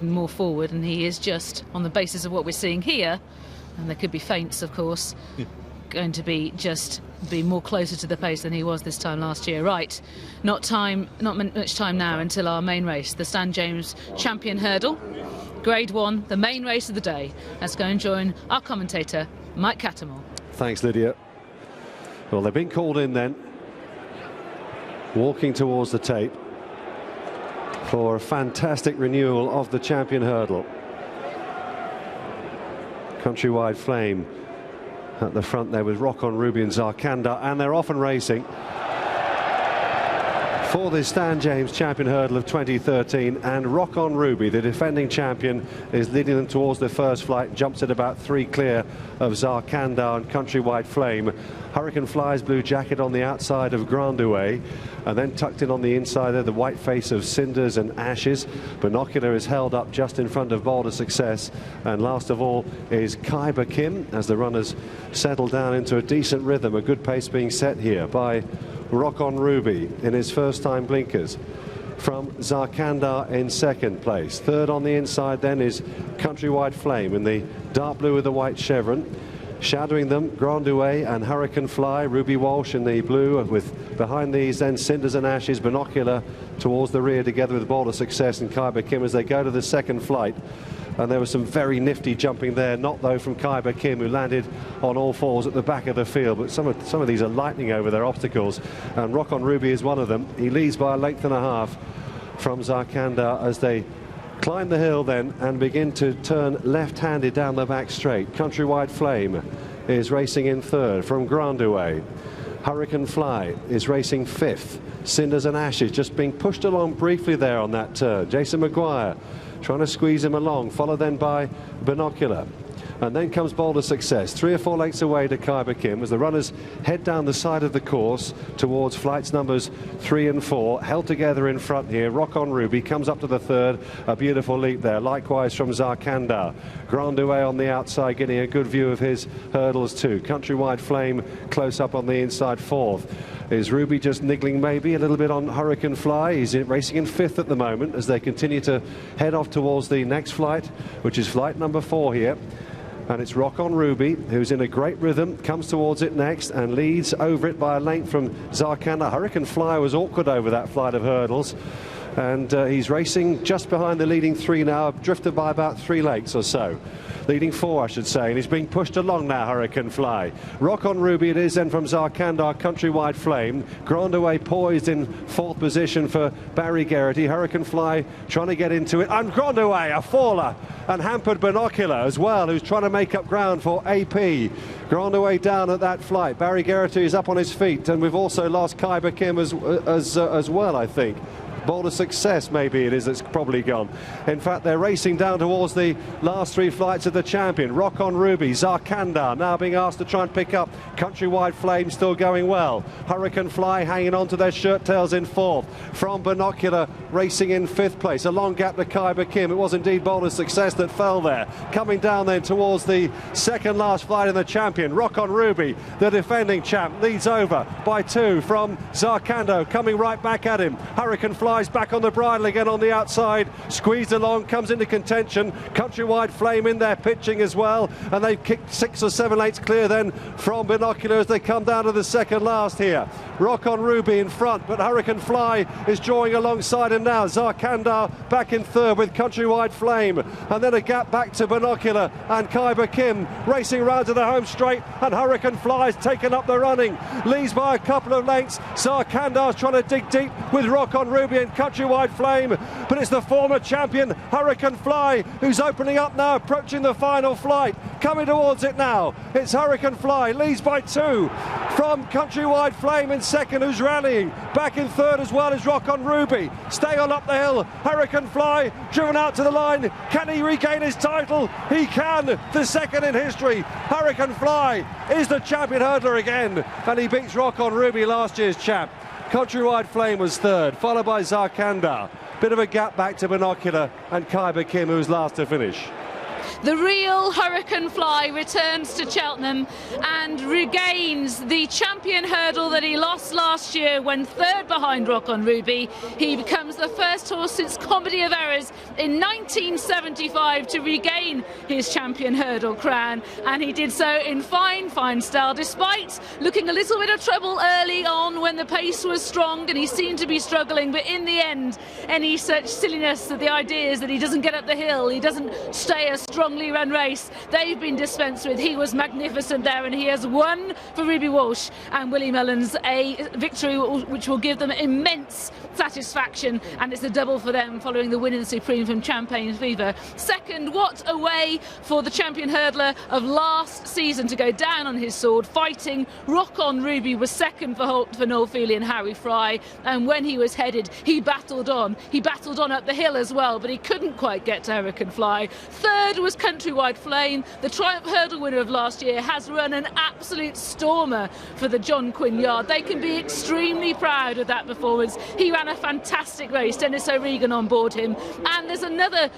moving more forward, and he is just, on the basis of what we're seeing here, and there could be feints, of course, going to be more closer to the pace than he was this time last year. Right, not much time now until our main race, the Stan James Champion Hurdle, Grade 1, the main race of the day. Let's go and join our commentator, Mike Cattermole. Thanks, Lydia. Well, they've been called in then, walking towards the tape for a fantastic renewal of the Champion Hurdle. Countrywide Flame at the front there with Rock on Ruby and Zarkandar, and they're off and racing for the Stan James Champion Hurdle of 2013, and Rock on Ruby, the defending champion, is leading them towards their first flight, jumps at about 3 clear of Zarkandar and Countrywide Flame. Hurricane Fly's blue jacket on the outside of Grandouet, and then tucked in on the inside there, the white face of Cinders and Ashes. Binocular is held up just in front of Boulder Success, and last of all is Khyber Kim as the runners settle down into a decent rhythm. A good pace being set here by Rock on Ruby in his first time blinkers, from Zarkandar in second place. Third on the inside then is Countrywide Flame in the dark blue with the white chevron. Shadowing them, Grandouet and Hurricane Fly. Ruby Walsh in the blue, with behind these then Cinders and Ashes. Binocular towards the rear together with Boulder Success and Khyber Kim as they go to the second flight. And there was some very nifty jumping there, not though from Khyber Kim, who landed on all fours at the back of the field. But some of these are lightning over their obstacles, and Rock on Ruby is one of them. He leads by a length and a half from Zarkandar as they climb the hill then and begin to turn left-handed down the back straight. Countrywide Flame is racing in third from Grandouet. Hurricane Fly is racing fifth. Cinders and Ashes just being pushed along briefly there on that turn. Jason Maguire trying to squeeze him along, followed then by Binocular. And then comes Boulder Success, 3 or 4 lengths away to Khyber Kim as the runners head down the side of the course towards flights numbers 3 and 4, held together in front here. Rock on Ruby comes up to the third, a beautiful leap there, likewise from Zarkandar. Grandouet on the outside getting a good view of his hurdles too. Countrywide Flame close up on the inside fourth. Is Ruby just niggling maybe a little bit on Hurricane Fly? He's racing in fifth at the moment as they continue to head off towards the next flight, which is flight number 4 here. And it's Rock on Ruby, who's in a great rhythm, comes towards it next and leads over it by a length from Zarkandar. Hurricane Fly was awkward over that flight of hurdles, and he's racing just behind the leading 3 now, drifted by about 3 lengths or so. Leading 4, I should say, and he's being pushed along now, Hurricane Fly. Rock on Ruby it is then from Zarkandar, Countrywide Flame. Grandouet poised in 4th position for Barry Geraghty. Hurricane Fly trying to get into it, and Grandouet, a faller, and hampered Binocular as well, who's trying to make up ground for AP. Grandouet down at that flight. Barry Geraghty is up on his feet, and we've also lost Khyber Kim as well, I think. Boulder Success, maybe it is, that's probably gone. In fact, they're racing down towards the last 3 flights of the champion. Rock on Ruby, Zarkandar now being asked to try and pick up. Countrywide Flame still going well. Hurricane Fly hanging on to their shirt tails in 4th. From Binocular racing in 5th place. A long gap to Khyber Kim. It was indeed Boulder Success that fell there. Coming down then towards the second last flight in the champion. Rock on Ruby, the defending champ, leads over by 2 from Zarkandar, coming right back at him. Hurricane Fly back on the bridle again on the outside, squeezed along, comes into contention. Countrywide Flame in there pitching as well, and they've kicked 6 or 7 lengths clear then from Binocular as they come down to the second last here. Rock on Ruby in front, but Hurricane Fly is drawing alongside him now. Zarkandar back in third with Countrywide Flame, and then a gap back to Binocular and Khyber Kim racing round to the home straight, and Hurricane Fly has taken up the running, leads by a couple of lengths. Zarkandar's trying to dig deep with Rock on Ruby and Countrywide Flame, but it's the former champion Hurricane Fly who's opening up now, approaching the final flight, coming towards it now. It's Hurricane Fly, leads by 2 from Countrywide Flame in second, who's rallying. Back in third as well as Rock on Ruby, staying on up the hill. Hurricane Fly driven out to the line. Can he regain his title? He can, the second in history. Hurricane Fly is the champion hurdler again, and he beats Rock on Ruby, last year's champ. Countrywide Flame was third, followed by Zarkandar. Bit of a gap back to Binocular and Khyber Kim, who was last to finish. The real Hurricane Fly returns to Cheltenham and regains the champion hurdle that he lost last year when third behind Rock on Ruby. He becomes the first horse since Comedy of Errors in 1975 to regain his champion hurdle crown, and he did so in fine style, despite looking a little bit of trouble early on when the pace was strong and he seemed to be struggling. But in the end, any such silliness that the ideas that he doesn't get up the hill, he doesn't stay a strongly run race, they've been dispensed with. He was magnificent there, and he has won for Ruby Walsh and Willie Mullins a victory which will give them immense satisfaction, and it's a double for them following the win in the Supreme from Champagne Fever. Second, what a way for the champion hurdler of last season to go down on his sword fighting. Rock on Ruby was second for Noel Feely and Harry Fry, and when he was headed, he battled on up the hill as well, but he couldn't quite get to Hurricane Fly. Third was Countrywide Flame. The Triumph Hurdle winner of last year has run an absolute stormer for the John Quinn Yard. They can be extremely proud of that performance. He ran a fantastic race, Dennis O'Regan on board him, and there's another